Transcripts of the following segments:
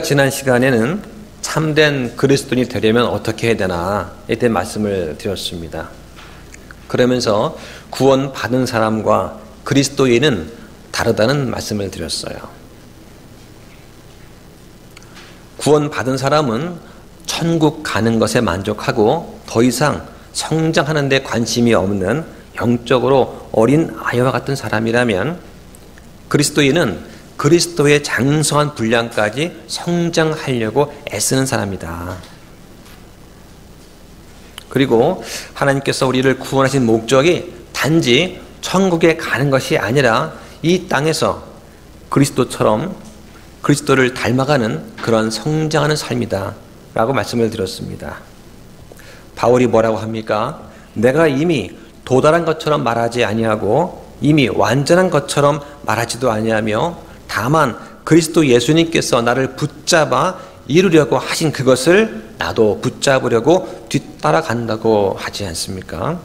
지난 시간에는 참된 그리스도인이 되려면 어떻게 해야 되나에 대한 말씀을 드렸습니다. 그러면서 구원받은 사람과 그리스도인은 다르다는 말씀을 드렸어요. 구원받은 사람은 천국 가는 것에 만족하고 더 이상 성장하는 데 관심이 없는 영적으로 어린 아이와 같은 사람이라면, 그리스도인은 그리스도의 장성한 분량까지 성장하려고 애쓰는 사람이다. 그리고 하나님께서 우리를 구원하신 목적이 단지 천국에 가는 것이 아니라 이 땅에서 그리스도처럼 그리스도를 닮아가는 그런 성장하는 삶이다 라고 말씀을 드렸습니다. 바울이 뭐라고 합니까? 내가 이미 도달한 것처럼 말하지 아니하고 이미 완전한 것처럼 말하지도 아니하며 다만 그리스도 예수님께서 나를 붙잡아 이루려고 하신 그것을 나도 붙잡으려고 뒤따라간다고 하지 않습니까?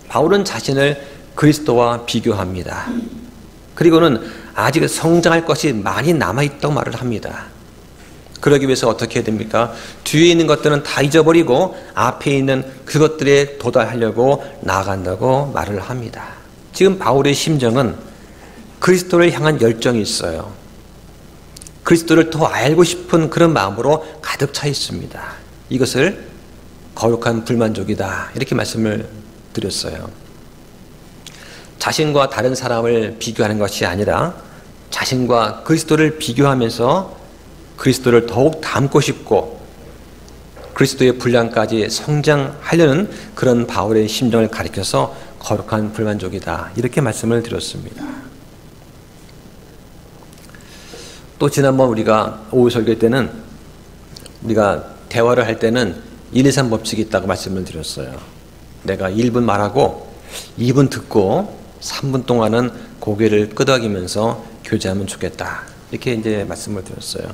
바울은 자신을 그리스도와 비교합니다. 그리고는 아직 성장할 것이 많이 남아있다고 말을 합니다. 그러기 위해서 어떻게 해야 됩니까? 뒤에 있는 것들은 다 잊어버리고 앞에 있는 그것들에 도달하려고 나아간다고 말을 합니다. 지금 바울의 심정은 그리스도를 향한 열정이 있어요. 그리스도를 더 알고 싶은 그런 마음으로 가득 차 있습니다. 이것을 거룩한 불만족이다, 이렇게 말씀을 드렸어요. 자신과 다른 사람을 비교하는 것이 아니라 자신과 그리스도를 비교하면서 그리스도를 더욱 닮고 싶고 그리스도의 분량까지 성장하려는 그런 바울의 심정을 가리켜서 거룩한 불만족이다, 이렇게 말씀을 드렸습니다. 또 지난번 우리가 오후 설교 때는 우리가 대화를 할 때는 1, 2, 3 법칙이 있다고 말씀을 드렸어요. 내가 1분 말하고 2분 듣고 3분 동안은 고개를 끄덕이면서 교제하면 좋겠다, 이렇게 이제 말씀을 드렸어요.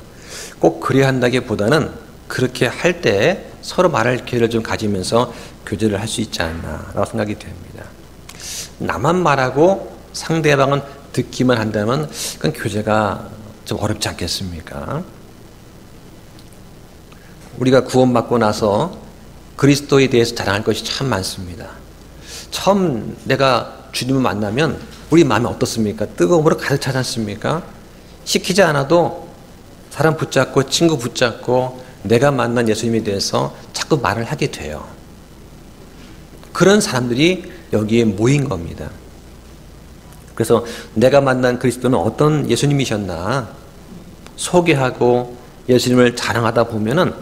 꼭 그래야 한다기보다는 그렇게 할 때 서로 말할 기회를 좀 가지면서 교제를 할 수 있지 않나라고 생각이 됩니다. 나만 말하고 상대방은 듣기만 한다면 그건 교제가 좀 어렵지 않겠습니까? 우리가 구원받고 나서 그리스도에 대해서 자랑할 것이 참 많습니다. 처음 내가 주님을 만나면 우리 마음이 어떻습니까? 뜨거움으로 가득 차지 않습니까? 시키지 않아도 사람 붙잡고 친구 붙잡고 내가 만난 예수님에 대해서 자꾸 말을 하게 돼요. 그런 사람들이 여기에 모인 겁니다. 그래서 내가 만난 그리스도는 어떤 예수님이셨나 소개하고 예수님을 자랑하다 보면은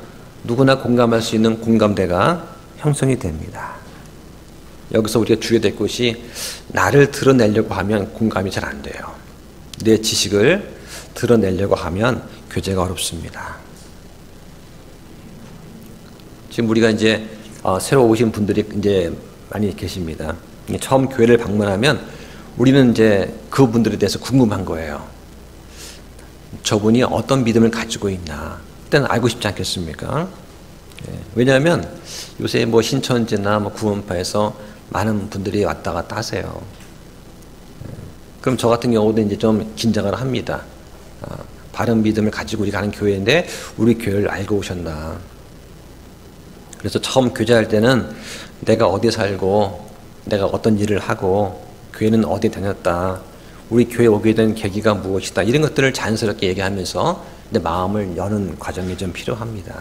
누구나 공감할 수 있는 공감대가 형성이 됩니다. 여기서 우리가 주의해야 될 것이, 나를 드러내려고 하면 공감이 잘 안 돼요. 내 지식을 드러내려고 하면 교제가 어렵습니다. 지금 우리가 이제 새로 오신 분들이 이제 많이 계십니다. 처음 교회를 방문하면 우리는 이제 그분들에 대해서 궁금한 거예요. 저분이 어떤 믿음을 가지고 있나, 일단 알고 싶지 않겠습니까? 왜냐하면 요새 뭐 신천지나 뭐 구원파에서 많은 분들이 왔다 갔다 하세요. 그럼 저 같은 경우도 이제 좀 긴장을 합니다. 바른 믿음을 가지고 우리 가는 교회인데 우리 교회를 알고 오셨나. 그래서 처음 교제할 때는 내가 어디 살고 내가 어떤 일을 하고 교회는 어디 다녔다, 우리 교회 오게 된 계기가 무엇이다, 이런 것들을 자연스럽게 얘기하면서 내 마음을 여는 과정이 좀 필요합니다.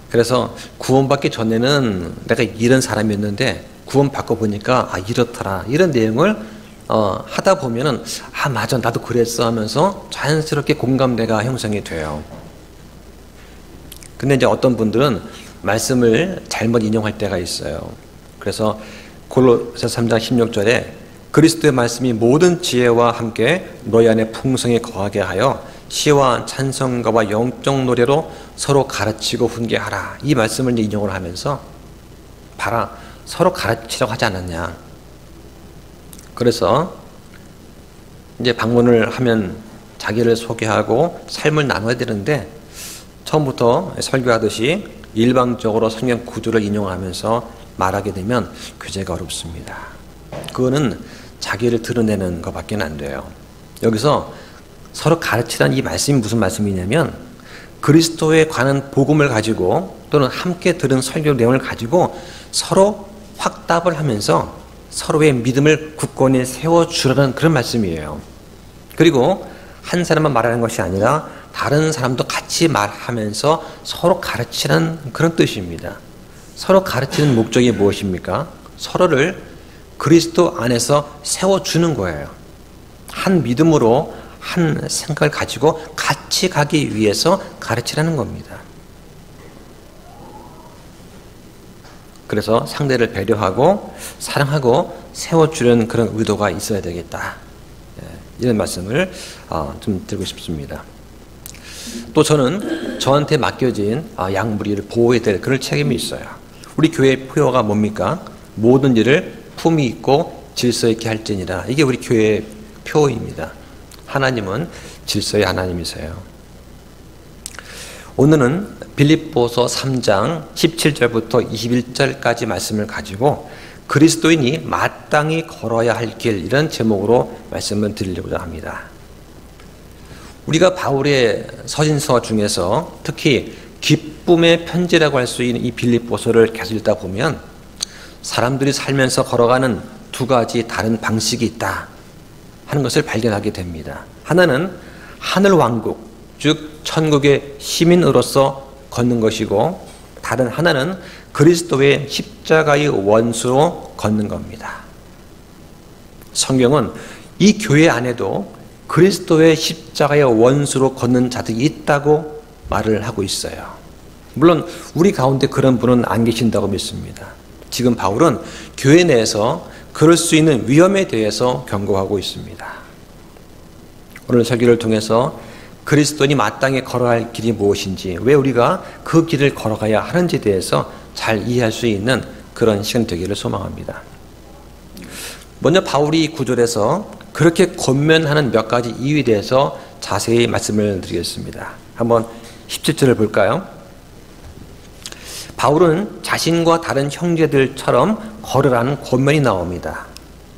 그래서 구원받기 전에는 내가 이런 사람이었는데 구원받고 보니까 이렇더라, 이런 내용을 하다 보면은 맞아, 나도 그랬어 하면서 자연스럽게 공감대가 형성이 돼요. 근데 이제 어떤 분들은 말씀을 잘못 인용할 때가 있어요. 그래서 골로새 3장 16절에 그리스도의 말씀이 모든 지혜와 함께 너희 안에 풍성히 거하게 하여 시와 찬송가와 영적 노래로 서로 가르치고 훈계하라, 이 말씀을 인용을 하면서 봐라, 서로 가르치라고 하지 않았냐. 그래서 이제 방문을 하면 자기를 소개하고 삶을 나눠야 되는데, 처음부터 설교하듯이 일방적으로 성경 구조를 인용하면서 말하게 되면 교제가 어렵습니다. 그거는 자기를 드러내는 것밖에 안 돼요. 여기서 서로 가르치라는 이 말씀이 무슨 말씀이냐면 그리스도에 관한 복음을 가지고 또는 함께 들은 설교 내용을 가지고 서로 확답을 하면서 서로의 믿음을 굳건히 세워주라는 그런 말씀이에요. 그리고 한 사람만 말하는 것이 아니라 다른 사람도 같이 말하면서 서로 가르치라는 그런 뜻입니다. 서로 가르치는 목적이 무엇입니까? 서로를 그리스도 안에서 세워주는 거예요. 한 믿음으로 한 생각을 가지고 같이 가기 위해서 가르치라는 겁니다. 그래서 상대를 배려하고 사랑하고 세워주려는 그런 의도가 있어야 되겠다. 이런 말씀을 좀 드리고 싶습니다. 또 저는 저한테 맡겨진 양무리를 보호해야 될 그런 책임이 있어요. 우리 교회의 표어가 뭡니까? 모든 일을 품위 있고 질서 있게 할지니라. 이게 우리 교회의 표어입니다. 하나님은 질서의 하나님이세요. 오늘은 빌립보서 3장 17절부터 21절까지 말씀을 가지고 그리스도인이 마땅히 걸어야 할 길, 이런 제목으로 말씀을 드리려고 합니다. 우리가 바울의 서신서 중에서 특히 기쁨의 편지라고 할 수 있는 이 빌립보서를 계속 읽다 보면 사람들이 살면서 걸어가는 두 가지 다른 방식이 있다 하는 것을 발견하게 됩니다. 하나는 하늘 왕국, 즉 천국의 시민으로서 걷는 것이고, 다른 하나는 그리스도의 십자가의 원수로 걷는 겁니다. 성경은 이 교회 안에도 그리스도의 십자가의 원수로 걷는 자들이 있다고 말을 하고 있어요. 물론 우리 가운데 그런 분은 안 계신다고 믿습니다. 지금 바울은 교회 내에서 그럴 수 있는 위험에 대해서 경고하고 있습니다. 오늘 설교를 통해서 그리스도인이 마땅히 걸어야 할 길이 무엇인지, 왜 우리가 그 길을 걸어가야 하는지에 대해서 잘 이해할 수 있는 그런 시간 되기를 소망합니다. 먼저 바울이 9절에서 그렇게 권면하는 몇 가지 이유에 대해서 자세히 말씀을 드리겠습니다. 한번 17절을 볼까요? 바울은 자신과 다른 형제들처럼 걸으라는 권면이 나옵니다.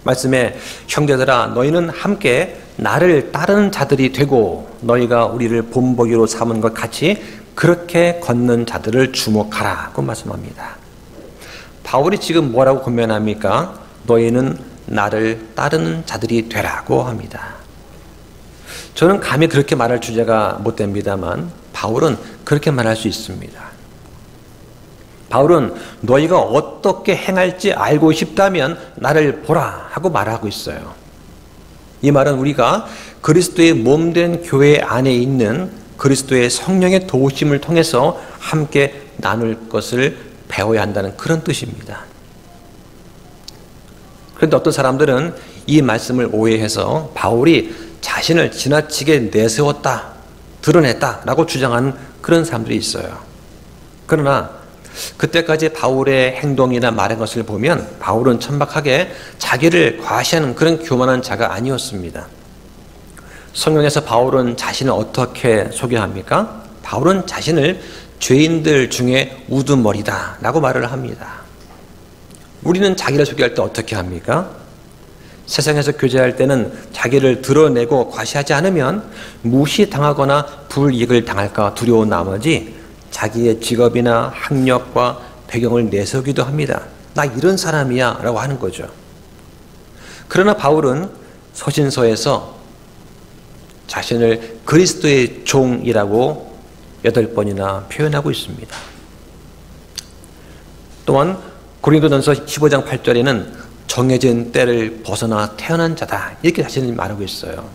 말씀에 형제들아 너희는 함께 나를 따르는 자들이 되고 너희가 우리를 본보기로 삼은 것 같이 그렇게 걷는 자들을 주목하라고 말씀합니다. 바울이 지금 뭐라고 권면합니까? 너희는 나를 따르는 자들이 되라고 합니다. 저는 감히 그렇게 말할 주제가 못 됩니다만 바울은 그렇게 말할 수 있습니다. 바울은 너희가 어떻게 행할지 알고 싶다면 나를 보라 하고 말하고 있어요. 이 말은 우리가 그리스도의 몸된 교회 안에 있는 그리스도의 성령의 도우심을 통해서 함께 나눌 것을 배워야 한다는 그런 뜻입니다. 그런데 어떤 사람들은 이 말씀을 오해해서 바울이 자신을 지나치게 내세웠다, 드러냈다 라고 주장하는 그런 사람들이 있어요. 그러나 그때까지 바울의 행동이나 말한 것을 보면 바울은 천박하게 자기를 과시하는 그런 교만한 자가 아니었습니다. 성경에서 바울은 자신을 어떻게 소개합니까? 바울은 자신을 죄인들 중에 우두머리다 라고 말을 합니다. 우리는 자기를 소개할 때 어떻게 합니까? 세상에서 교제할 때는 자기를 드러내고 과시하지 않으면 무시당하거나 불이익을 당할까 두려운 나머지 자기의 직업이나 학력과 배경을 내세우기도 합니다. 나 이런 사람이야 라고 하는 거죠. 그러나 바울은 서신서에서 자신을 그리스도의 종이라고 8번이나 표현하고 있습니다. 또한 고린도전서 15장 8절에는 정해진 때를 벗어나 태어난 자다 이렇게 자신을 말하고 있어요.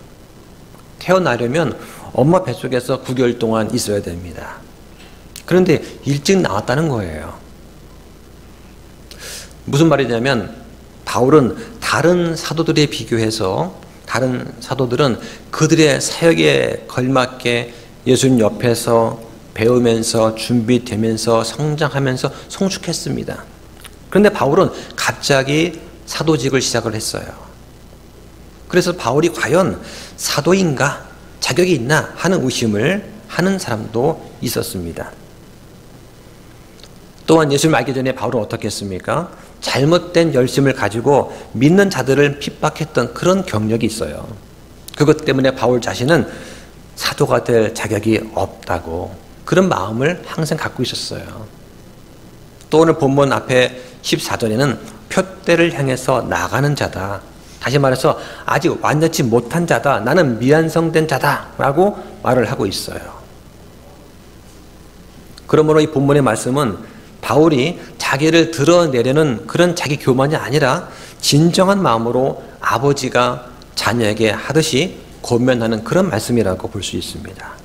태어나려면 엄마 뱃속에서 9개월 동안 있어야 됩니다. 그런데 일찍 나왔다는 거예요. 무슨 말이냐면 바울은 다른 사도들에 비교해서 다른 사도들은 그들의 사역에 걸맞게 예수님 옆에서 배우면서 준비되면서 성장하면서 성숙했습니다. 그런데 바울은 갑자기 사도직을 시작을 했어요. 그래서 바울이 과연 사도인가, 자격이 있나 하는 의심을 하는 사람도 있었습니다. 또한 예수를 알기 전에 바울은 어떻게 했습니까? 잘못된 열심을 가지고 믿는 자들을 핍박했던 그런 경력이 있어요. 그것 때문에 바울 자신은 사도가 될 자격이 없다고 그런 마음을 항상 갖고 있었어요. 또 오늘 본문 앞에 14절에는 표대를 향해서 나가는 자다. 다시 말해서 아직 완전치 못한 자다. 나는 미완성된 자다. 라고 말을 하고 있어요. 그러므로 이 본문의 말씀은 바울이 자기를 드러내려는 그런 자기 교만이 아니라 진정한 마음으로 아버지가 자녀에게 하듯이 권면하는 그런 말씀이라고 볼 수 있습니다.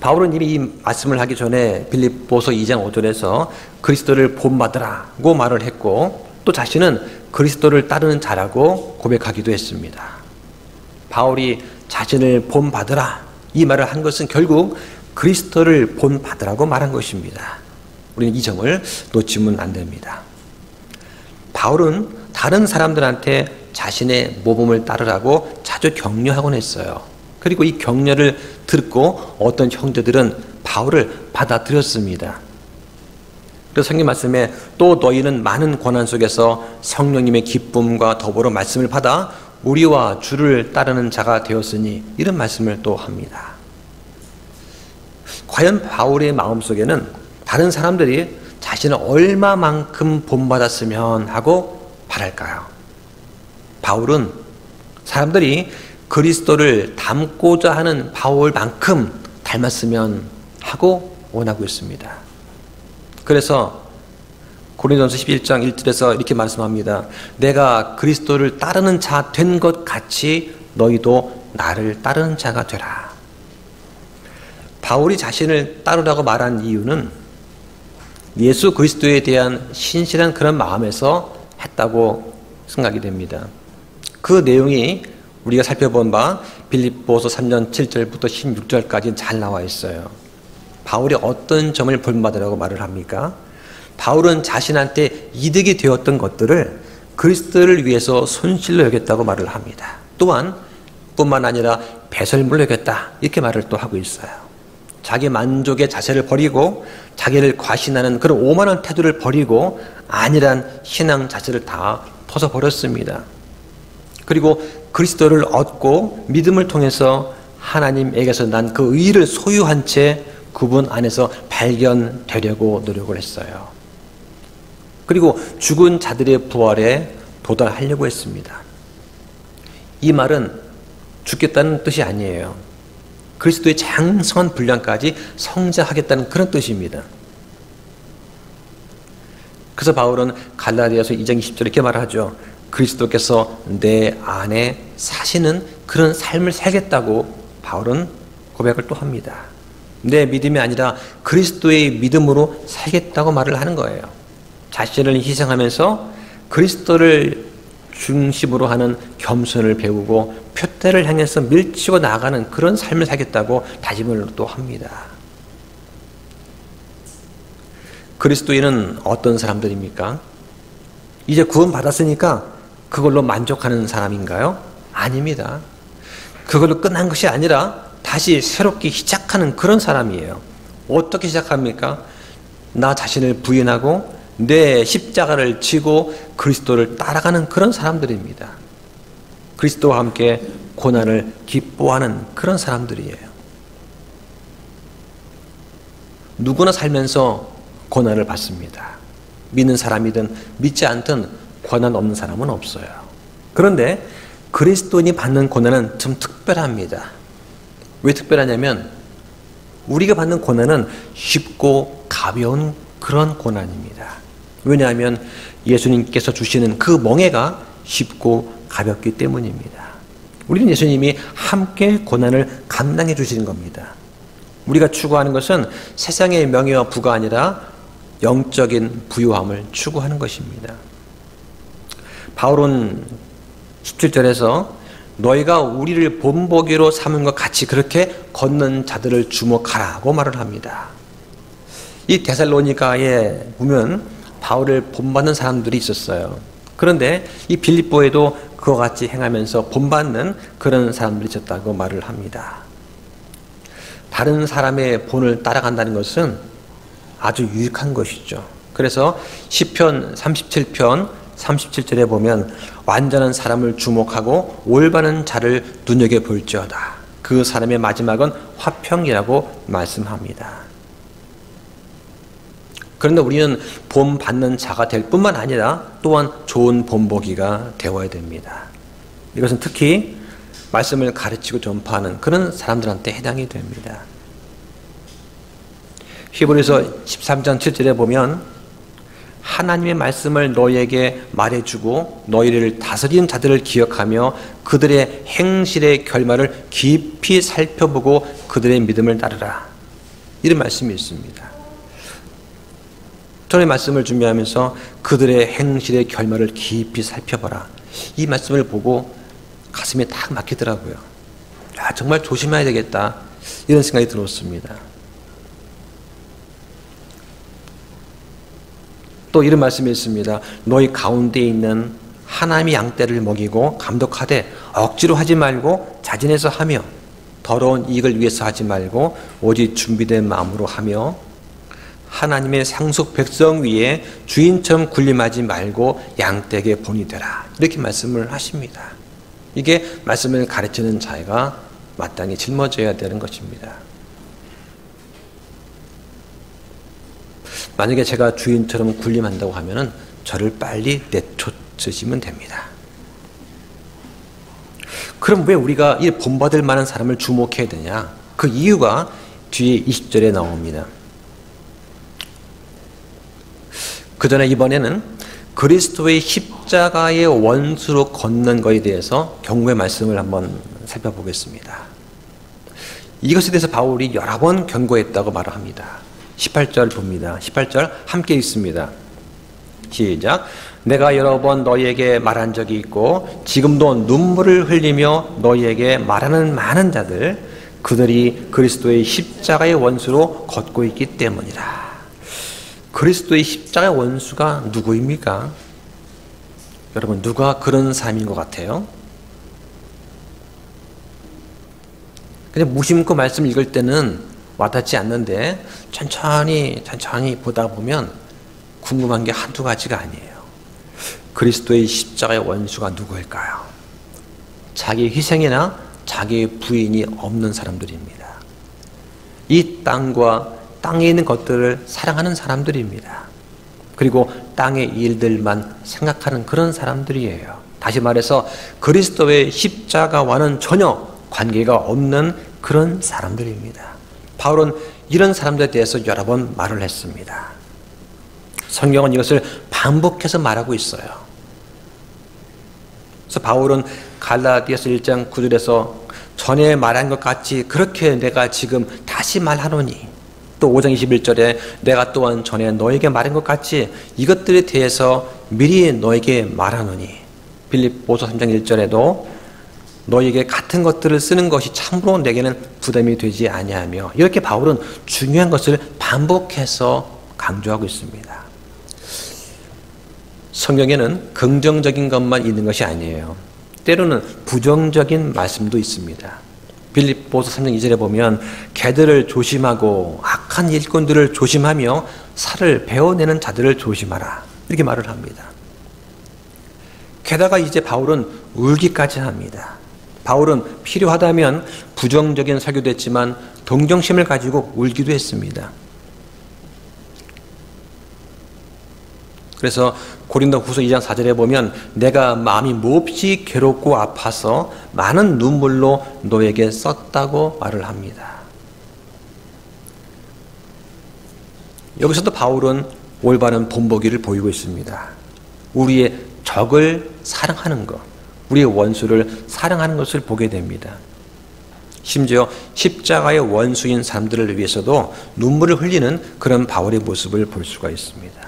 바울은 이미 이 말씀을 하기 전에 빌립보서 2장 5절에서 그리스도를 본받으라고 말을 했고 또 자신은 그리스도를 따르는 자라고 고백하기도 했습니다. 바울이 자신을 본받으라 이 말을 한 것은 결국 그리스도를 본받으라고 말한 것입니다. 우리는 이 점을 놓치면 안 됩니다. 바울은 다른 사람들한테 자신의 모범을 따르라고 자주 격려하곤 했어요. 그리고 이 격려를 듣고 어떤 형제들은 바울을 받아들였습니다. 그래서 성경 말씀에 또 너희는 많은 고난 속에서 성령님의 기쁨과 더불어 말씀을 받아 우리와 주를 따르는 자가 되었으니 이런 말씀을 또 합니다. 과연 바울의 마음속에는 다른 사람들이 자신을 얼마만큼 본받았으면 하고 바랄까요? 바울은 사람들이 그리스도를 닮고자 하는 바울만큼 닮았으면 하고 원하고 있습니다. 그래서 고린도전서 11장 1절에서 이렇게 말씀합니다. 내가 그리스도를 따르는 자 된 것 같이 너희도 나를 따르는 자가 되라. 바울이 자신을 따르라고 말한 이유는 예수 그리스도에 대한 신실한 그런 마음에서 했다고 생각이 됩니다. 그 내용이 우리가 살펴본 바 빌립보서 3장 7절부터 16절까지 잘 나와 있어요. 바울이 어떤 점을 본받으라고 말을 합니까? 바울은 자신한테 이득이 되었던 것들을 그리스도를 위해서 손실로 여겼다고 말을 합니다. 또한 뿐만 아니라 배설물로 여겼다 이렇게 말을 또 하고 있어요. 자기 만족의 자세를 버리고 자기를 과신하는 그런 오만한 태도를 버리고 안일한 신앙 자세를 다 벗어버렸습니다. 그리고 그리스도를 얻고 믿음을 통해서 하나님에게서 난 그 의를 소유한 채 그분 안에서 발견되려고 노력을 했어요. 그리고 죽은 자들의 부활에 도달하려고 했습니다. 이 말은 죽겠다는 뜻이 아니에요. 그리스도의 장성한 분량까지 성장하겠다는 그런 뜻입니다. 그래서 바울은 갈라디아서 2장 20절에 이렇게 말하죠. 그리스도께서 내 안에 사시는 그런 삶을 살겠다고 바울은 고백을 또 합니다. 내 믿음이 아니라 그리스도의 믿음으로 살겠다고 말을 하는 거예요. 자신을 희생하면서 그리스도를 중심으로 하는 겸손을 배우고 표대를 향해서 밀치고 나아가는 그런 삶을 살겠다고 다짐을 또 합니다. 그리스도인은 어떤 사람들입니까? 이제 구원받았으니까 그걸로 만족하는 사람인가요? 아닙니다. 그걸로 끝난 것이 아니라 다시 새롭게 시작하는 그런 사람이에요. 어떻게 시작합니까? 나 자신을 부인하고 내 십자가를 지고 그리스도를 따라가는 그런 사람들입니다. 그리스도와 함께 고난을 기뻐하는 그런 사람들이에요. 누구나 살면서 고난을 받습니다. 믿는 사람이든 믿지 않든 고난 없는 사람은 없어요. 그런데 그리스도인이 받는 고난은 좀 특별합니다. 왜 특별하냐면 우리가 받는 고난은 쉽고 가벼운 그런 고난입니다. 왜냐하면 예수님께서 주시는 그 멍에가 쉽고 가볍기 때문입니다. 우리는 예수님이 함께 고난을 감당해 주시는 겁니다. 우리가 추구하는 것은 세상의 명예와 부가 아니라 영적인 부유함을 추구하는 것입니다. 바울은 17절에서 너희가 우리를 본보기로 삼은 것 같이 그렇게 걷는 자들을 주목하라고 말을 합니다. 이 데살로니가에 보면 바울을 본받는 사람들이 있었어요. 그런데 이 빌립보에도 그와 같이 행하면서 본받는 그런 사람들이 있었다고 말을 합니다. 다른 사람의 본을 따라간다는 것은 아주 유익한 것이죠. 그래서 시편 37편 37절에 보면 완전한 사람을 주목하고 올바른 자를 눈여겨볼지어다. 그 사람의 마지막은 화평이라고 말씀합니다. 그런데 우리는 본받는 자가 될 뿐만 아니라 또한 좋은 본보기가 되어야 됩니다. 이것은 특히 말씀을 가르치고 전파하는 그런 사람들한테 해당이 됩니다. 히브리서 13장 7절에 보면 하나님의 말씀을 너희에게 말해주고 너희를 다스리는 자들을 기억하며 그들의 행실의 결말을 깊이 살펴보고 그들의 믿음을 따르라. 이런 말씀이 있습니다. 저는 말씀을 준비하면서 그들의 행실의 결말을 깊이 살펴보라. 이 말씀을 보고 가슴에 딱 막히더라고요. 야, 정말 조심해야 되겠다. 이런 생각이 들었습니다. 또 이런 말씀이 있습니다. 너희 가운데 있는 하나님의 양떼를 먹이고 감독하되 억지로 하지 말고 자진해서 하며 더러운 이익을 위해서 하지 말고 오직 준비된 마음으로 하며 하나님의 상속 백성 위에 주인처럼 군림하지 말고 양떼에게 본이 되라. 이렇게 말씀을 하십니다. 이게 말씀을 가르치는 자가 마땅히 짊어져야 되는 것입니다. 만약에 제가 주인처럼 군림한다고 하면은 저를 빨리 내쫓으시면 됩니다. 그럼 왜 우리가 이 본받을 만한 사람을 주목해야 되냐? 그 이유가 뒤에 20절에 나옵니다. 그 전에 이번에는 그리스도의 십자가의 원수로 걷는 것에 대해서 경고의 말씀을 한번 살펴보겠습니다. 이것에 대해서 바울이 여러 번 경고했다고 말을 합니다. 18절 봅니다. 18절 함께 읽습니다. 시작. 내가 여러 번 너희에게 말한 적이 있고 지금도 눈물을 흘리며 너희에게 말하는 많은 자들 그들이 그리스도의 십자가의 원수로 걷고 있기 때문이라. 그리스도의 십자가의 원수가 누구입니까? 여러분 누가 그런 사람인 것 같아요? 그냥 무심코 말씀을 읽을 때는 와닿지 않는데 천천히 보다 보면 궁금한 게 한두 가지가 아니에요. 그리스도의 십자가의 원수가 누구일까요? 자기 희생이나 자기 부인이 없는 사람들입니다. 이 땅과 땅에 있는 것들을 사랑하는 사람들입니다. 그리고 땅의 일들만 생각하는 그런 사람들이에요. 다시 말해서 그리스도의 십자가와는 전혀 관계가 없는 그런 사람들입니다. 바울은 이런 사람들에 대해서 여러 번 말을 했습니다. 성경은 이것을 반복해서 말하고 있어요. 그래서 바울은 갈라디아서 1장 9절에서 전에 말한 것 같이 그렇게 내가 지금 다시 말하노니 또 5장 21절에 내가 또한 전에 너에게 말한 것 같이 이것들에 대해서 미리 너에게 말하노니 빌립보서 3장 1절에도 너에게 같은 것들을 쓰는 것이 참으로 내게는 부담이 되지 아니하며 이렇게 바울은 중요한 것을 반복해서 강조하고 있습니다. 성경에는 긍정적인 것만 있는 것이 아니에요. 때로는 부정적인 말씀도 있습니다. 빌립보서 3장 2절에 보면 개들을 조심하고 악한 일꾼들을 조심하며 살을 베어내는 자들을 조심하라 이렇게 말을 합니다. 게다가 이제 바울은 울기까지 합니다. 바울은 필요하다면 부정적인 설교도 했지만 동정심을 가지고 울기도 했습니다. 그래서 고린도후서 2장 4절에 보면 내가 마음이 몹시 괴롭고 아파서 많은 눈물로 너에게 썼다고 말을 합니다. 여기서도 바울은 올바른 본보기를 보이고 있습니다. 우리의 적을 사랑하는 것, 우리의 원수를 사랑하는 것을 보게 됩니다. 심지어 십자가의 원수인 사람들을 위해서도 눈물을 흘리는 그런 바울의 모습을 볼 수가 있습니다.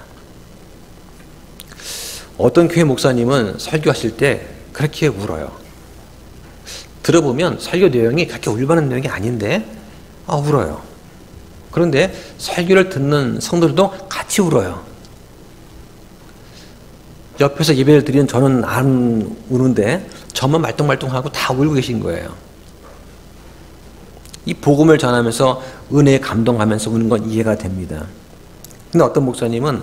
어떤 교회 목사님은 설교하실 때 그렇게 울어요. 들어보면 설교 내용이 그렇게 울만한 내용이 아닌데 울어요. 그런데 설교를 듣는 성도들도 같이 울어요. 옆에서 예배를 드리는 저는 안 우는데 저만 말똥말똥하고 다 울고 계신 거예요. 이 복음을 전하면서 은혜에 감동하면서 우는 건 이해가 됩니다. 근데 어떤 목사님은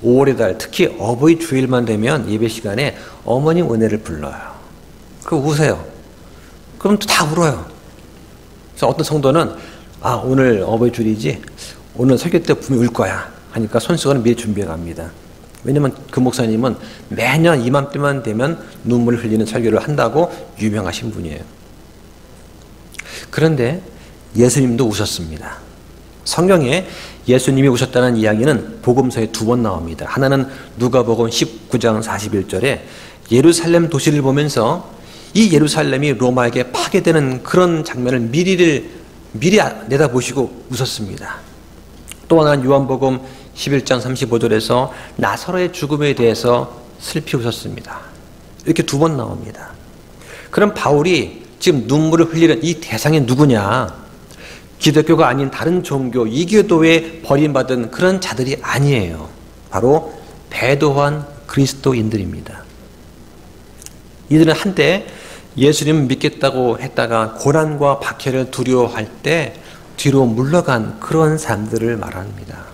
5월의 달, 특히 어버이 주일만 되면 예배 시간에 어머님 은혜를 불러요. 그 우세요. 그럼 또 다 울어요. 그래서 어떤 성도는 오늘 어버이 주일이지, 오늘 설교 때 분명히 울 거야 하니까 손수건을 미리 준비해 갑니다. 왜냐면 그 목사님은 매년 이맘때만 되면 눈물을 흘리는 설교를 한다고 유명하신 분이에요. 그런데 예수님도 우셨습니다. 성경에 예수님이 우셨다는 이야기는 복음서에 2번 나옵니다. 하나는 누가복음 19장 41절에 예루살렘 도시를 보면서 이 예루살렘이 로마에게 파괴되는 그런 장면을 미리 내다보시고 웃었습니다. 또 하나는 요한복음 11장 35절에서 나사로의 죽음에 대해서 슬피 웃었습니다. 이렇게 2번 나옵니다. 그럼 바울이 지금 눈물을 흘리는 이 대상이 누구냐? 기독교가 아닌 다른 종교, 이교도에 버림받은 그런 자들이 아니에요. 바로 배도한 그리스도인들입니다. 이들은 한때 예수님을 믿겠다고 했다가 고난과 박해를 두려워할 때 뒤로 물러간 그런 사람들을 말합니다.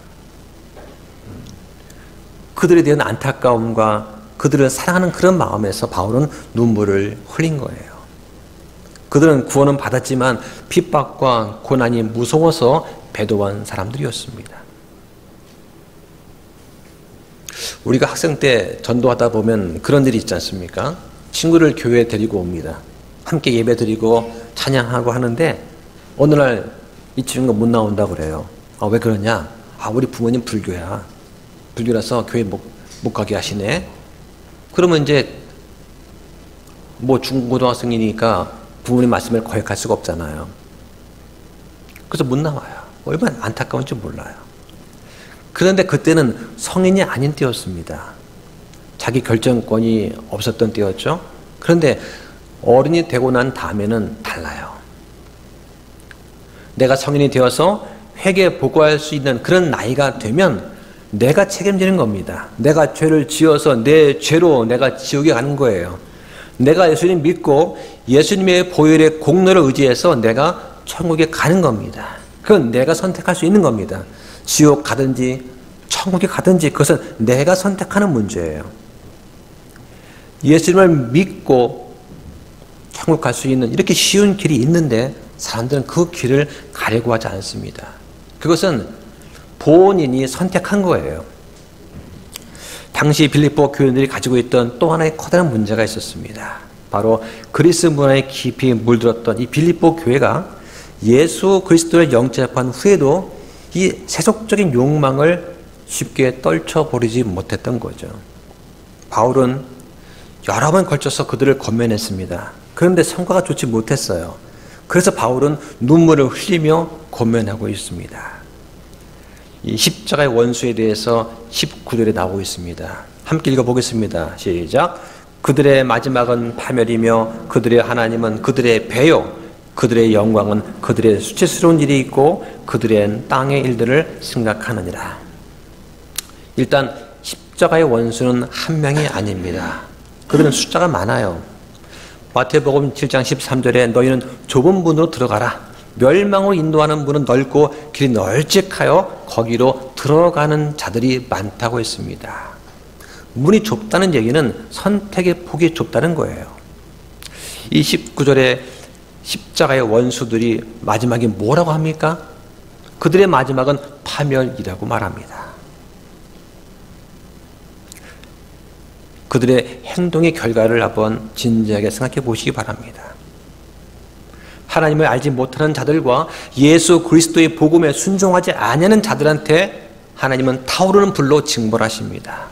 그들에 대한 안타까움과 그들을 사랑하는 그런 마음에서 바울은 눈물을 흘린 거예요. 그들은 구원은 받았지만 핍박과 고난이 무서워서 배도한 사람들이었습니다. 우리가 학생 때 전도하다 보면 그런 일이 있지 않습니까? 친구를 교회에 데리고 옵니다. 함께 예배 드리고 찬양하고 하는데 어느 날 이 친구가 못 나온다고 그래요. 왜 그러냐? 우리 부모님 불교야. 불교라서 교회 못 가게 하시네. 그러면 이제 중고등학생이니까 부모님 말씀을 거역할 수가 없잖아요. 그래서 못 나와요. 얼마나 안타까운지 몰라요. 그런데 그때는 성인이 아닌 때였습니다. 자기 결정권이 없었던 때였죠. 그런데 어른이 되고 난 다음에는 달라요. 내가 성인이 되어서 회개에 보고할 수 있는 그런 나이가 되면 내가 책임지는 겁니다. 내가 죄를 지어서 내 죄로 내가 지옥에 가는 거예요. 내가 예수님 믿고 예수님의 보혈의 공로를 의지해서 내가 천국에 가는 겁니다. 그건 내가 선택할 수 있는 겁니다. 지옥 가든지 천국에 가든지 그것은 내가 선택하는 문제예요. 예수님을 믿고 천국 갈 수 있는 이렇게 쉬운 길이 있는데 사람들은 그 길을 가려고 하지 않습니다. 그것은 본인이 선택한 거예요. 당시 빌립보 교인들이 가지고 있던 또 하나의 커다란 문제가 있었습니다. 바로 그리스 문화에 깊이 물들었던 이 빌립보 교회가 예수 그리스도를 영접한 후에도 이 세속적인 욕망을 쉽게 떨쳐버리지 못했던 거죠. 바울은 여러 번 걸쳐서 그들을 권면했습니다. 그런데 성과가 좋지 못했어요. 그래서 바울은 눈물을 흘리며 권면하고 있습니다. 이 십자가의 원수에 대해서 19절에 나오고 있습니다. 함께 읽어보겠습니다. 시작. 그들의 마지막은 파멸이며 그들의 하나님은 그들의 배요 그들의 영광은 그들의 수치스러운 일이 있고 그들의 땅의 일들을 생각하느니라. 일단 십자가의 원수는 한 명이 아닙니다. 그들은 숫자가 많아요. 마태복음 7장 13절에 너희는 좁은 문으로 들어가라. 멸망으로 인도하는 문은 넓고 길이 널찍하여 거기로 들어가는 자들이 많다고 했습니다. 문이 좁다는 얘기는 선택의 폭이 좁다는 거예요. 이 19절에 십자가의 원수들이 마지막에 뭐라고 합니까? 그들의 마지막은 파멸이라고 말합니다. 그들의 행동의 결과를 한번 진지하게 생각해 보시기 바랍니다. 하나님을 알지 못하는 자들과 예수 그리스도의 복음에 순종하지 아니하는 자들한테 하나님은 타오르는 불로 징벌하십니다.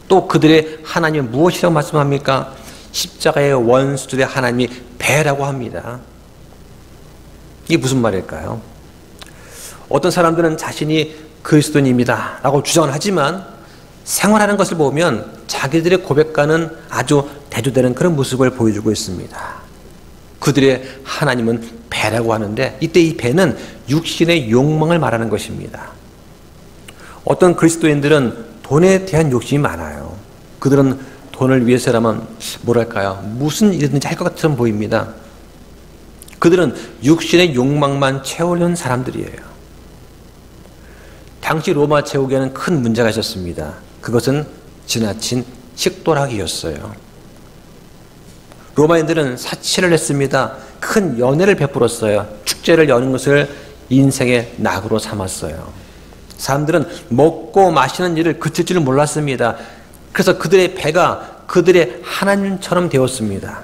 또 그들의 하나님은 무엇이라고 말씀합니까? 십자가의 원수들의 하나님이 배라고 합니다. 이게 무슨 말일까요? 어떤 사람들은 자신이 그리스도인입니다 라고 주장을 하지만 생활하는 것을 보면 자기들의 고백과는 아주 대조되는 그런 모습을 보여주고 있습니다. 그들의 하나님은 배라고 하는데 이때 이 배는 육신의 욕망을 말하는 것입니다. 어떤 그리스도인들은 돈에 대한 욕심이 많아요. 그들은 돈을 위해서라면 뭐랄까요? 무슨 일이든지 할 것 같처럼 보입니다. 그들은 육신의 욕망만 채우려는 사람들이에요. 당시 로마 제국에는 큰 문제가 있었습니다. 그것은 지나친 식도락이었어요. 로마인들은 사치를 했습니다. 큰 연회를 베풀었어요. 축제를 여는 것을 인생의 낙으로 삼았어요. 사람들은 먹고 마시는 일을 그칠 줄 몰랐습니다. 그래서 그들의 배가 그들의 하나님처럼 되었습니다.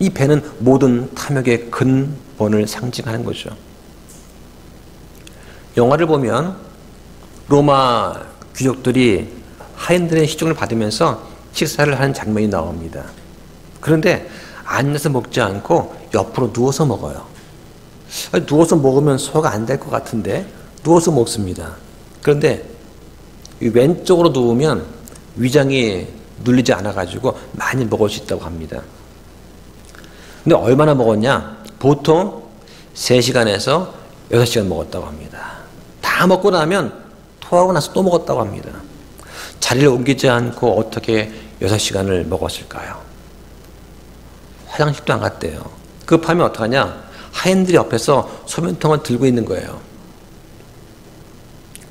이 배는 모든 탐욕의 근본을 상징하는 거죠. 영화를 보면 로마 귀족들이 하인들의 시중을 받으면서 식사를 하는 장면이 나옵니다. 그런데 앉아서 먹지 않고 옆으로 누워서 먹어요. 누워서 먹으면 소화가 안 될 것 같은데 누워서 먹습니다. 그런데 왼쪽으로 누우면 위장이 눌리지 않아가지고 많이 먹을 수 있다고 합니다. 근데 얼마나 먹었냐? 보통 3시간에서 6시간 먹었다고 합니다. 다 먹고 나면 토하고 나서 또 먹었다고 합니다. 자리를 옮기지 않고 어떻게 6시간을 먹었을까요? 화장실도 안 갔대요. 급하면 어떡하냐? 하인들이 옆에서 소변통을 들고 있는 거예요.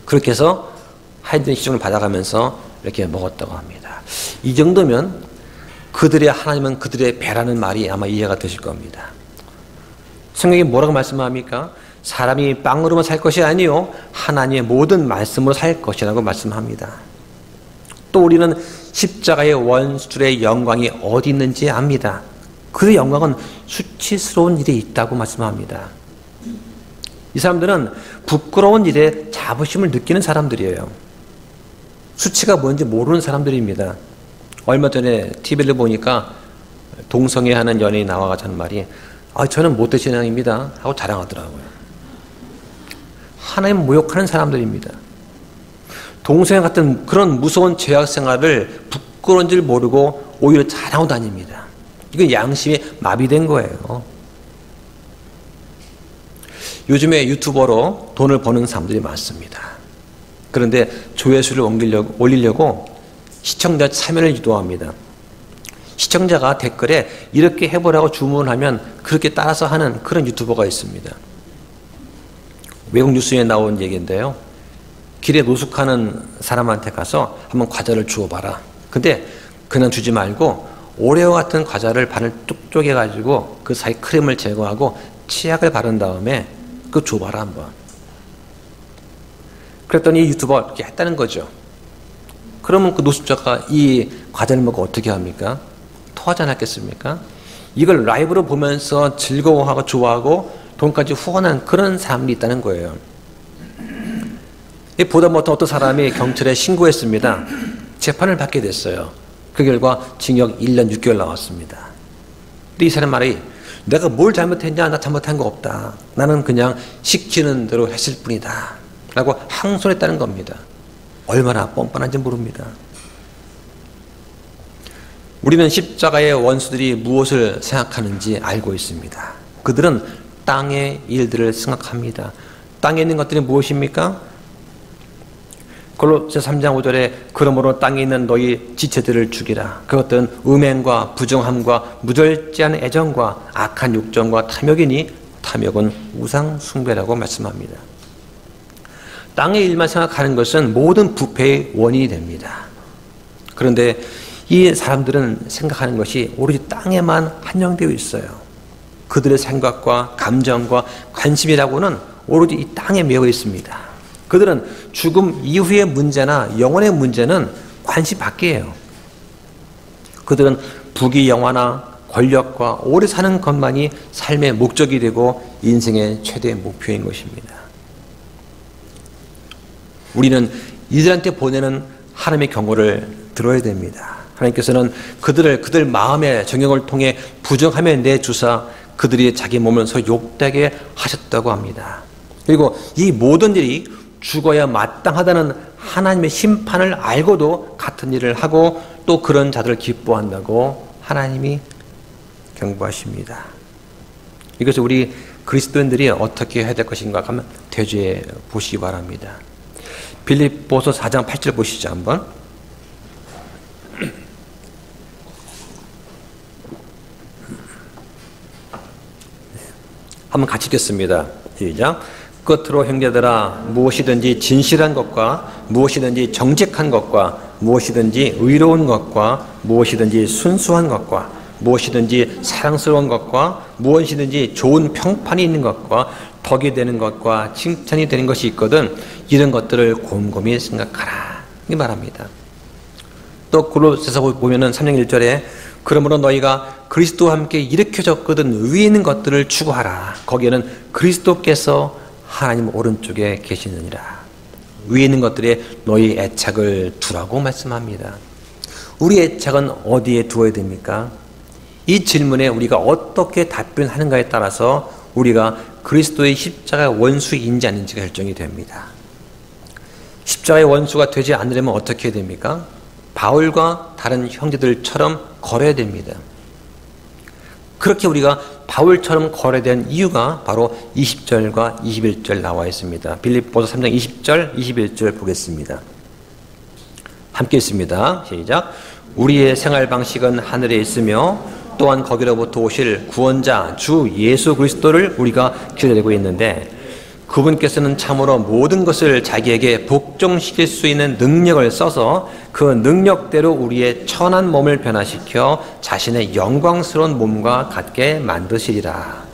그렇게 해서 하인들의 시중을 받아가면서 이렇게 먹었다고 합니다. 이 정도면 그들의 하나님은 그들의 배라는 말이 아마 이해가 되실 겁니다. 성경이 뭐라고 말씀합니까? 사람이 빵으로만 살 것이 아니요 하나님의 모든 말씀으로 살 것이라고 말씀합니다. 또 우리는 십자가의 원수들의 영광이 어디 있는지 압니다. 그 영광은 수치스러운 일에 있다고 말씀합니다. 이 사람들은 부끄러운 일에 자부심을 느끼는 사람들이에요. 수치가 뭔지 모르는 사람들입니다. 얼마 전에 TV를 보니까 동성애하는 연예인이 나와가지고 하는 말이 저는 못된 신앙입니다 하고 자랑하더라고요. 하나님 모욕하는 사람들입니다. 동성애 같은 그런 무서운 죄악 생활을 부끄러운 줄 모르고 오히려 자랑하고 다닙니다. 이건 양심이 마비된 거예요. 요즘에 유튜버로 돈을 버는 사람들이 많습니다. 그런데 조회수를 올리려고 시청자 참여를 유도합니다. 시청자가 댓글에 이렇게 해보라고 주문하면 그렇게 따라서 하는 그런 유튜버가 있습니다. 외국 뉴스에 나온 얘기인데요. 길에 노숙하는 사람한테 가서 한번 과자를 주워봐라. 근데 그냥 주지 말고 오레오 같은 과자를 반을 뚝 쪼개가지고 그 사이 크림을 제거하고 치약을 바른 다음에 그거 줘봐라 한번. 그랬더니 유튜버가 이렇게 했다는 거죠. 그러면 그 노숙자가 이 과자를 먹고 어떻게 합니까? 토하지 않았겠습니까? 이걸 라이브로 보면서 즐거워하고 좋아하고 돈까지 후원한 그런 사람이 있다는 거예요. 보다 못한 어떤 사람이 경찰에 신고했습니다. 재판을 받게 됐어요. 그 결과 징역 1년 6개월 나왔습니다. 근데 이 사람 말이 내가 뭘 잘못했냐? 나 잘못한 거 없다. 나는 그냥 시키는 대로 했을 뿐이다. 라고 항소했다는 겁니다. 얼마나 뻔뻔한지 모릅니다. 우리는 십자가의 원수들이 무엇을 생각하는지 알고 있습니다. 그들은 땅의 일들을 생각합니다. 땅에 있는 것들이 무엇입니까? 골로새 3장 5절에 그러므로 땅에 있는 너희 지체들을 죽이라. 그것들은 음행과 부정함과 무절제한 애정과 악한 욕정과 탐욕이니 탐욕은 우상 숭배라고 말씀합니다. 땅의 일만 생각하는 것은 모든 부패의 원인이 됩니다. 그런데 이 사람들은 생각하는 것이 오로지 땅에만 한정되어 있어요. 그들의 생각과 감정과 관심이라고는 오로지 이 땅에 매여 있습니다. 그들은 죽음 이후의 문제나 영혼의 문제는 관심 밖이에요. 그들은 부귀 영화나 권력과 오래 사는 것만이 삶의 목적이 되고 인생의 최대 목표인 것입니다. 우리는 이들한테 보내는 하나님의 경고를 들어야 됩니다. 하나님께서는 그들 마음의 정욕을 통해 부정함에 내주사 그들이 자기 몸을 욕되게 하셨다고 합니다. 그리고 이 모든 일이 죽어야 마땅하다는 하나님의 심판을 알고도 같은 일을 하고 또 그런 자들을 기뻐한다고 하나님이 경고하십니다. 이것을 우리 그리스도인들이 어떻게 해야 될 것인가 하면 대조해 보시기 바랍니다. 빌립보서 4장 8절 보시죠 한번. 한번 같이 읽겠습니다. 시작. 끝으로 형제들아, 무엇이든지 진실한 것과 무엇이든지 정직한 것과 무엇이든지 의로운 것과 무엇이든지 순수한 것과 무엇이든지 사랑스러운 것과 무엇이든지 좋은 평판이 있는 것과 덕이 되는 것과 칭찬이 되는 것이 있거든 이런 것들을 곰곰이 생각하라, 이 말합니다. 또 골로새서 보면은 3장 1절에 그러므로 너희가 그리스도와 함께 일으켜졌거든 위에 있는 것들을 추구하라. 거기에는 그리스도께서 하나님 오른쪽에 계시느니라. 위에 있는 것들에 너희 애착을 두라고 말씀합니다. 우리 애착은 어디에 두어야 됩니까? 이 질문에 우리가 어떻게 답변하는가에 따라서 우리가 그리스도의 십자가의 원수인지 아닌지가 결정이 됩니다. 십자가의 원수가 되지 않으려면 어떻게 해야 됩니까? 바울과 다른 형제들처럼 걸어야 됩니다. 그렇게 우리가 바울처럼 걸어야 되는 이유가 바로 20절과 21절 나와 있습니다. 빌립보서 3장 20절, 21절 보겠습니다. 함께 있습니다. 시작. 우리의 생활 방식은 하늘에 있으며 또한 거기로부터 오실 구원자 주 예수 그리스도를 우리가 기다리고 있는데 그분께서는 참으로 모든 것을 자기에게 복종시킬 수 있는 능력을 써서 그 능력대로 우리의 천한 몸을 변화시켜 자신의 영광스러운 몸과 같게 만드시리라.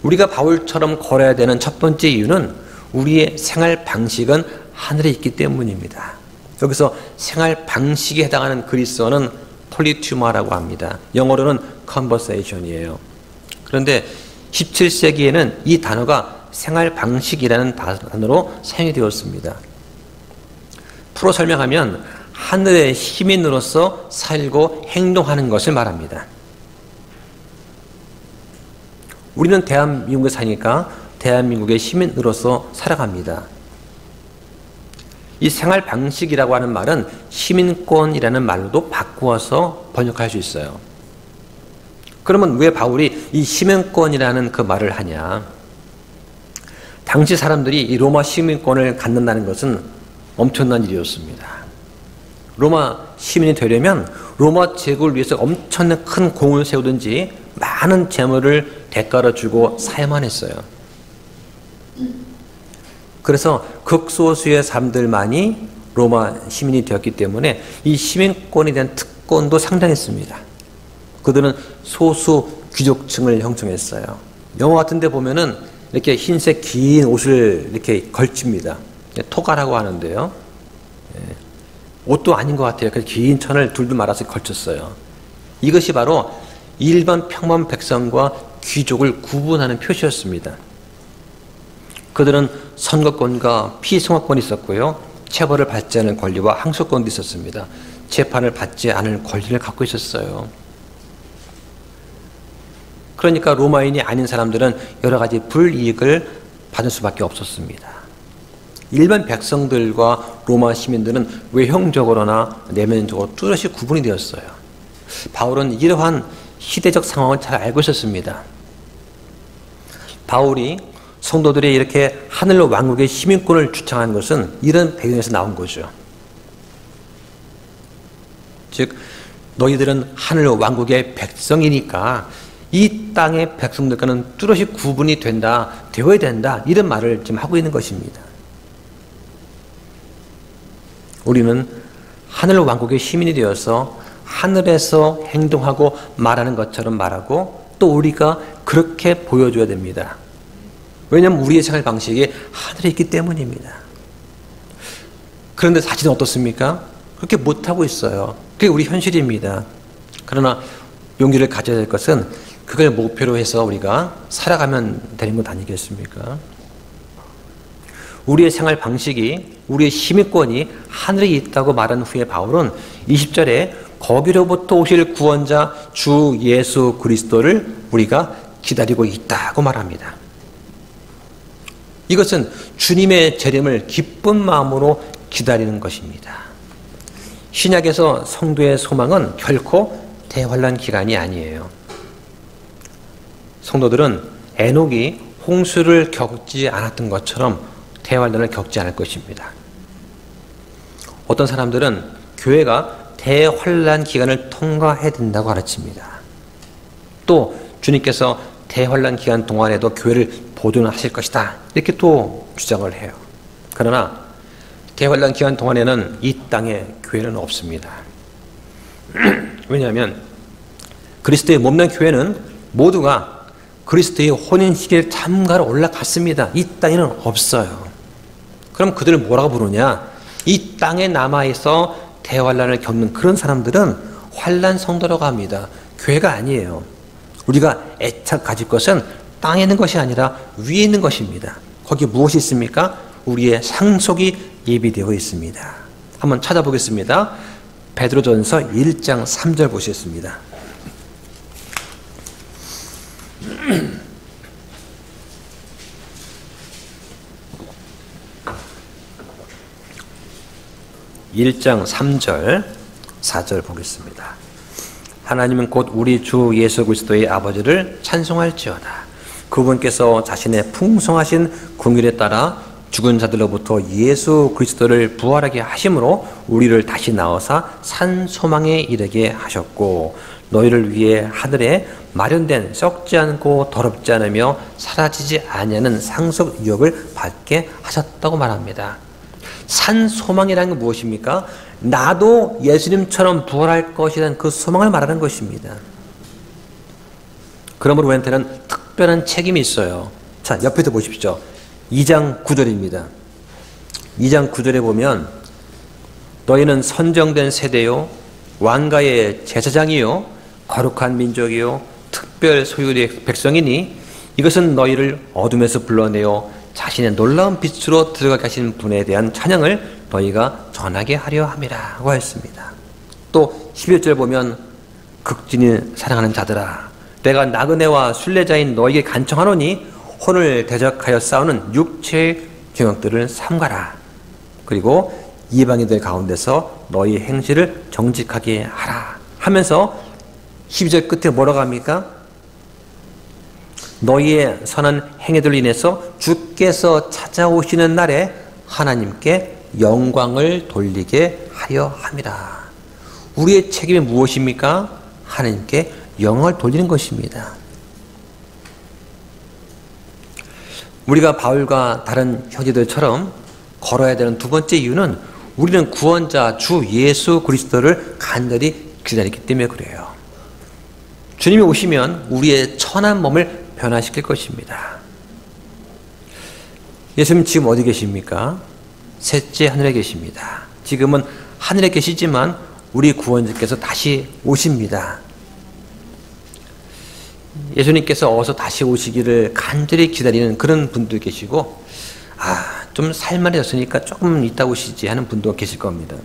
우리가 바울처럼 걸어야 되는 첫 번째 이유는 우리의 생활 방식은 하늘에 있기 때문입니다. 여기서 생활 방식에 해당하는 그리스어는 폴리튜마라고 합니다. 영어로는 conversation이에요. 그런데 17세기에는 이 단어가 생활 방식이라는 단어로 사용이 되었습니다. 풀어 설명하면 하늘의 시민으로서 살고 행동하는 것을 말합니다. 우리는 대한민국에 사니까 대한민국의 시민으로서 살아갑니다. 이 생활 방식이라고 하는 말은 시민권이라는 말로도 바꾸어서 번역할 수 있어요. 그러면 왜 바울이 이 시민권이라는 그 말을 하냐? 당시 사람들이 이 로마 시민권을 갖는다는 것은 엄청난 일이었습니다. 로마 시민이 되려면 로마 제국을 위해서 엄청난 큰 공을 세우든지 많은 재물을 대가로 주고 사야만 했어요. 그래서 극소수의 사람들만이 로마 시민이 되었기 때문에 이 시민권에 대한 특권도 상당했습니다. 그들은 소수 귀족층을 형성했어요. 영화 같은 데 보면은 이렇게 흰색 긴 옷을 이렇게 걸칩니다. 토가라고 하는데요. 옷도 아닌 것 같아요. 그래서 긴 천을 둘둘 말아서 걸쳤어요. 이것이 바로 일반 평범 백성과 귀족을 구분하는 표시였습니다. 그들은 선거권과 피선거권이 있었고요. 체벌을 받지 않을 권리와 항소권도 있었습니다. 재판을 받지 않을 권리를 갖고 있었어요. 그러니까 로마인이 아닌 사람들은 여러 가지 불이익을 받을 수밖에 없었습니다. 일반 백성들과 로마 시민들은 외형적으로나 내면적으로 뚜렷이 구분이 되었어요. 바울은 이러한 시대적 상황을 잘 알고 있었습니다. 바울이 성도들이 이렇게 하늘 왕국의 시민권을 주창한 것은 이런 배경에서 나온 거죠. 즉 너희들은 하늘 왕국의 백성이니까 이 땅의 백성들과는 뚜렷이 구분이 되어야 된다, 이런 말을 지금 하고 있는 것입니다. 우리는 하늘 왕국의 시민이 되어서 하늘에서 행동하고 말하는 것처럼 말하고 또 우리가 그렇게 보여줘야 됩니다. 왜냐하면 우리의 생활 방식이 하늘에 있기 때문입니다. 그런데 사실은 어떻습니까? 그렇게 못하고 있어요. 그게 우리 현실입니다. 그러나 용기를 가져야 될 것은 그걸 목표로 해서 우리가 살아가면 되는 것 아니겠습니까? 우리의 생활 방식이, 우리의 시민권이 하늘에 있다고 말한 후에 바울은 20절에 거기로부터 오실 구원자 주 예수 그리스도를 우리가 기다리고 있다고 말합니다. 이것은 주님의 재림을 기쁜 마음으로 기다리는 것입니다. 신약에서 성도의 소망은 결코 대환란 기간이 아니에요. 성도들은 에녹이 홍수를 겪지 않았던 것처럼 대환란을 겪지 않을 것입니다. 어떤 사람들은 교회가 대환란 기간을 통과해야 된다고 가르칩니다. 또 주님께서 대환란 기간 동안에도 교회를 보존하실 것이다. 이렇게 또 주장을 해요. 그러나 대환란 기간 동안에는 이 땅에 교회는 없습니다. 왜냐하면 그리스도의 몸된 교회는 모두가 그리스도의 혼인시계를 참가로 올라갔습니다. 이 땅에는 없어요. 그럼 그들을 뭐라고 부르냐? 이 땅에 남아있어 대환란을 겪는 그런 사람들은 환란 성도라고 합니다. 교회가 아니에요. 우리가 애착 가질 것은 땅에 있는 것이 아니라 위에 있는 것입니다. 거기에 무엇이 있습니까? 우리의 상속이 예비되어 있습니다. 한번 찾아보겠습니다. 베드로전서 1장 3절 보시겠습니다. (1장 3절) 4절 보겠습니다. 하나님은 곧 우리 주 예수 그리스도의 아버지를 찬송할지어다. 그분께서 자신의 풍성하신 긍휼에 따라 죽은 자들로부터 예수 그리스도를 부활하게 하심으로 우리를 다시 낳으사 산 소망에 이르게 하셨고 너희를 위해 하늘에 마련된 썩지 않고 더럽지 않으며 사라지지 아니하는 상속 유업을 받게 하셨다고 말합니다. 산 소망이라는 게 무엇입니까? 나도 예수님처럼 부활할 것이라는 그 소망을 말하는 것입니다. 그러므로 우리한테는 특별한 책임이 있어요. 자, 옆에도 보십시오. 2장 9절입니다. 2장 9절에 보면 너희는 선정된 세대요 왕가의 제사장이요 거룩한 민족이요 특별 소유의 백성이니 이것은 너희를 어둠에서 불러내어 자신의 놀라운 빛으로 들어가게 하신 분에 대한 찬양을 너희가 전하게 하려 함이라고 했습니다. 또 11절 보면 극진히 사랑하는 자들아 내가 나그네와 순례자인 너희에게 간청하노니 혼을 대적하여 싸우는 육체의 경역들을 삼가라. 그리고 이방인들 가운데서 너희 행실을 정직하게 하라 하면서 12절 끝에 뭐라고 합니까? 너희의 선한 행위들로 인해서 주께서 찾아오시는 날에 하나님께 영광을 돌리게 하려 함이라. 우리의 책임이 무엇입니까? 하나님께 영광을 돌리는 것입니다. 우리가 바울과 다른 형제들처럼 걸어야 되는 두 번째 이유는 우리는 구원자 주 예수 그리스도를 간절히 기다리기 때문에 그래요. 주님이 오시면 우리의 천한 몸을 변화시킬 것입니다. 예수님 지금 어디 계십니까? 셋째 하늘에 계십니다. 지금은 하늘에 계시지만 우리 구원자께서 다시 오십니다. 예수님께서 어서 다시 오시기를 간절히 기다리는 그런 분도 계시고 좀 살만해졌으니까 조금 이따 오시지 하는 분도 계실 겁니다.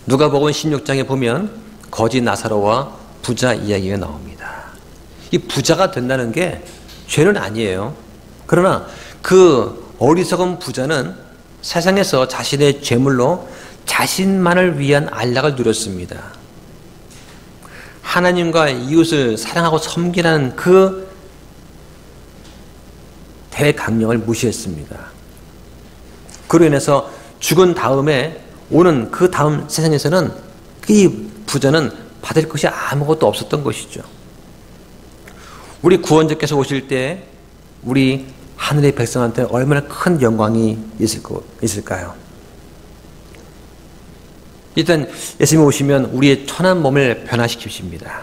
누가복음 16장에 보면 거지 나사로와 부자 이야기가 나옵니다. 이 부자가 된다는 게 죄는 아니에요. 그러나 그 어리석은 부자는 세상에서 자신의 재물로 자신만을 위한 안락을 누렸습니다. 하나님과 이웃을 사랑하고 섬기라는 그 대강령을 무시했습니다. 그로 인해서 죽은 다음에 오는 그 다음 세상에서는 이 부자는 받을 것이 아무것도 없었던 것이죠. 우리 구원자께서 오실 때 우리 하늘의 백성한테 얼마나 큰 영광이 있을까요? 일단 예수님이 오시면 우리의 천한 몸을 변화시키십니다.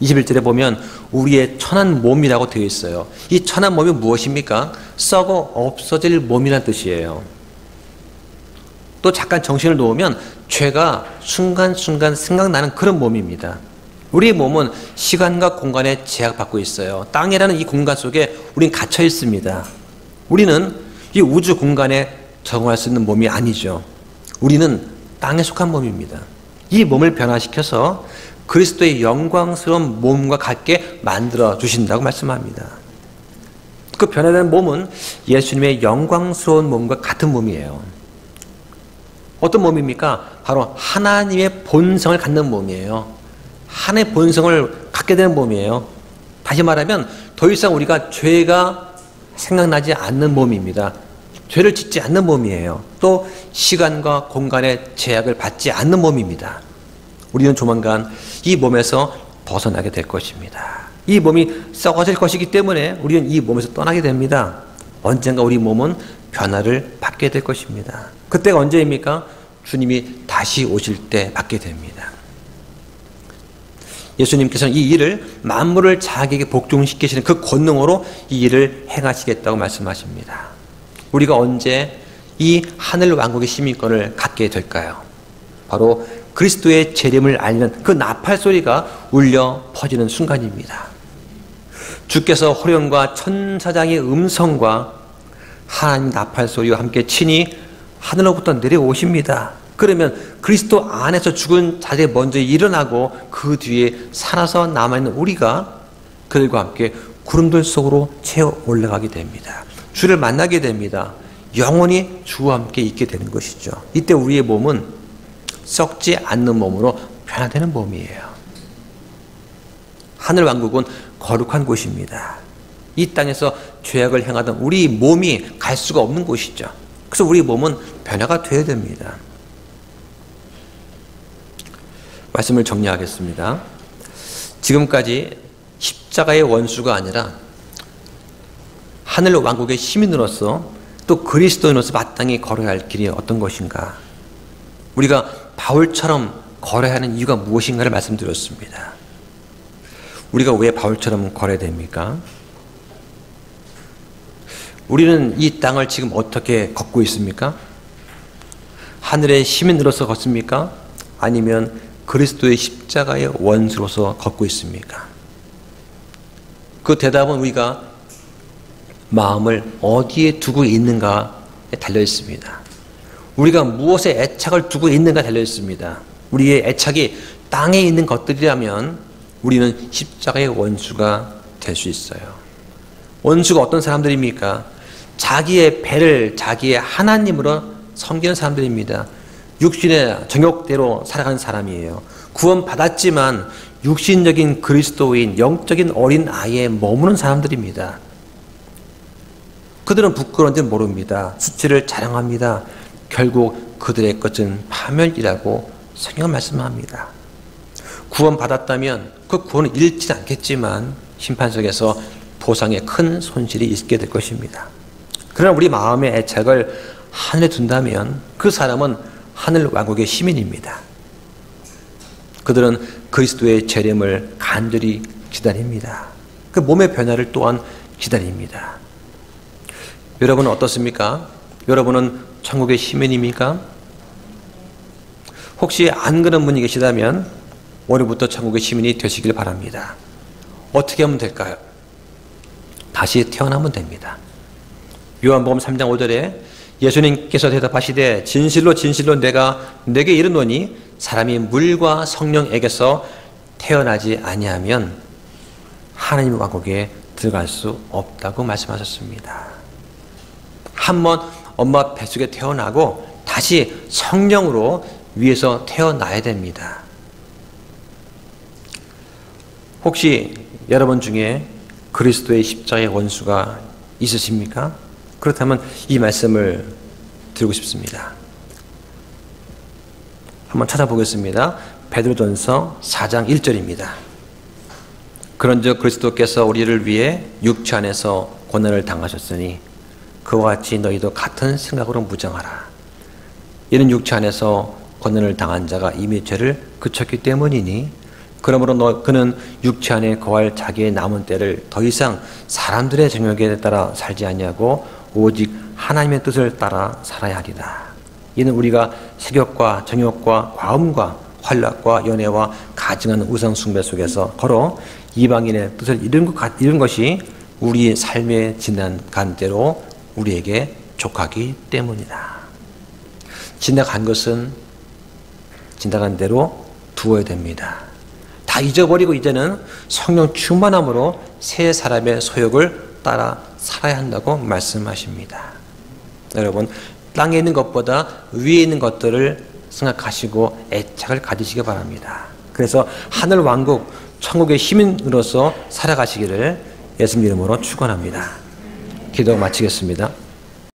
21절에 보면 우리의 천한 몸이라고 되어 있어요. 이 천한 몸이 무엇입니까? 썩어 없어질 몸이라는 뜻이에요. 또 잠깐 정신을 놓으면 죄가 순간순간 생각나는 그런 몸입니다. 우리의 몸은 시간과 공간에 제약받고 있어요. 땅이라는 이 공간 속에 우리는 갇혀 있습니다. 우리는 이 우주 공간에 적응할 수 있는 몸이 아니죠. 우리는 땅에 속한 몸입니다. 이 몸을 변화시켜서 그리스도의 영광스러운 몸과 같게 만들어 주신다고 말씀합니다. 그 변화된 몸은 예수님의 영광스러운 몸과 같은 몸이에요. 어떤 몸입니까? 바로 하나님의 본성을 갖는 몸이에요. 하나님의 본성을 갖게 되는 몸이에요. 다시 말하면 더 이상 우리가 죄가 생각나지 않는 몸입니다. 죄를 짓지 않는 몸이에요. 또 시간과 공간의 제약을 받지 않는 몸입니다. 우리는 조만간 이 몸에서 벗어나게 될 것입니다. 이 몸이 썩어질 것이기 때문에 우리는 이 몸에서 떠나게 됩니다. 언젠가 우리 몸은 변화를 받게 될 것입니다. 그때가 언제입니까? 주님이 다시 오실 때 받게 됩니다. 예수님께서는 이 일을 만물을 자기에게 복종시키시는 그 권능으로 이 일을 행하시겠다고 말씀하십니다. 우리가 언제 이 하늘 왕국의 시민권을 갖게 될까요? 바로 그리스도의 재림을 알리는 그 나팔 소리가 울려 퍼지는 순간입니다. 주께서 호령과 천사장의 음성과 하나님 나팔 소리와 함께 친히 하늘로부터 내려오십니다. 그러면 그리스도 안에서 죽은 자들이 먼저 일어나고 그 뒤에 살아서 남아있는 우리가 그들과 함께 구름들 속으로 채워 올라가게 됩니다. 주를 만나게 됩니다. 영원히 주와 함께 있게 되는 것이죠. 이때 우리의 몸은 썩지 않는 몸으로 변화되는 몸이에요. 하늘 왕국은 거룩한 곳입니다. 이 땅에서 죄악을 행하던 우리 몸이 갈 수가 없는 곳이죠. 그래서 우리 몸은 변화가 되어야 됩니다. 말씀을 정리하겠습니다. 지금까지 십자가의 원수가 아니라 하늘 왕국의 시민으로서 또 그리스도인으로서 마땅히 걸어야 할 길이 어떤 것인가? 우리가 바울처럼 걸어야 하는 이유가 무엇인가를 말씀드렸습니다. 우리가 왜 바울처럼 걸어야 됩니까? 우리는 이 땅을 지금 어떻게 걷고 있습니까? 하늘의 시민으로서 걷습니까? 아니면 그리스도의 십자가의 원수로서 걷고 있습니까? 그 대답은 우리가 마음을 어디에 두고 있는가에 달려 있습니다. 우리가 무엇에 애착을 두고 있는가 달려 있습니다. 우리의 애착이 땅에 있는 것들이라면 우리는 십자가의 원수가 될 수 있어요. 원수가 어떤 사람들입니까? 자기의 배를 자기의 하나님으로 섬기는 사람들입니다. 육신의 정욕대로 살아가는 사람이에요. 구원받았지만 육신적인 그리스도인, 영적인 어린 아이에 머무는 사람들입니다. 그들은 부끄러운 줄 모릅니다. 수치를 자랑합니다. 결국 그들의 것은 파멸이라고 성경은 말씀합니다. 구원받았다면 그 구원을 잃지는 않겠지만 심판석에서 보상에 큰 손실이 있게 될 것입니다. 그러나 우리 마음의 애착을 하늘에 둔다면 그 사람은 하늘 왕국의 시민입니다. 그들은 그리스도의 재림을 간절히 기다립니다. 그 몸의 변화를 또한 기다립니다. 여러분은 어떻습니까? 여러분은 천국의 시민입니까? 혹시 안 그런 분이 계시다면 오늘부터 천국의 시민이 되시길 바랍니다. 어떻게 하면 될까요? 다시 태어나면 됩니다. 요한복음 3장 5절에 예수님께서 대답하시되 진실로 진실로 내가 네게 이르노니 사람이 물과 성령에게서 태어나지 아니하면 하나님의 왕국에 들어갈 수 없다고 말씀하셨습니다. 한번 엄마 뱃속에 태어나고 다시 성령으로 위에서 태어나야 됩니다. 혹시 여러분 중에 그리스도의 십자가의 원수가 있으십니까? 그렇다면 이 말씀을 드리고 싶습니다. 한번 찾아보겠습니다. 베드로전서 4장 1절입니다. 그런즉 그리스도께서 우리를 위해 육체 안에서 고난을 당하셨으니 그와 같이 너희도 같은 생각으로 무장하라. 이는 육체 안에서 고난을 당한 자가 이미 죄를 그쳤기 때문이니 그러므로 그는 육체 안에 거할 자기의 남은 때를 더 이상 사람들의 정욕에 따라 살지 아니하고 오직 하나님의 뜻을 따라 살아야 하리라. 이는 우리가 색욕과 정욕과 과음과 환락과 연애와 가증한 우상 숭배 속에서 걸어 이방인의 뜻을 이룬 것이 우리의 삶의 지나간 대로 우리에게 족하기 때문이다. 지나간 것은 지나간 대로 두어야 됩니다. 다 잊어버리고 이제는 성령 충만함으로 새 사람의 소욕을 따라 살아야 한다고 말씀하십니다. 여러분, 땅에 있는 것보다 위에 있는 것들을 생각하시고 애착을 가지시기 바랍니다. 그래서 하늘 왕국, 천국의 시민으로서 살아가시기를 예수님 이름으로 축원합니다. 기도 마치겠습니다.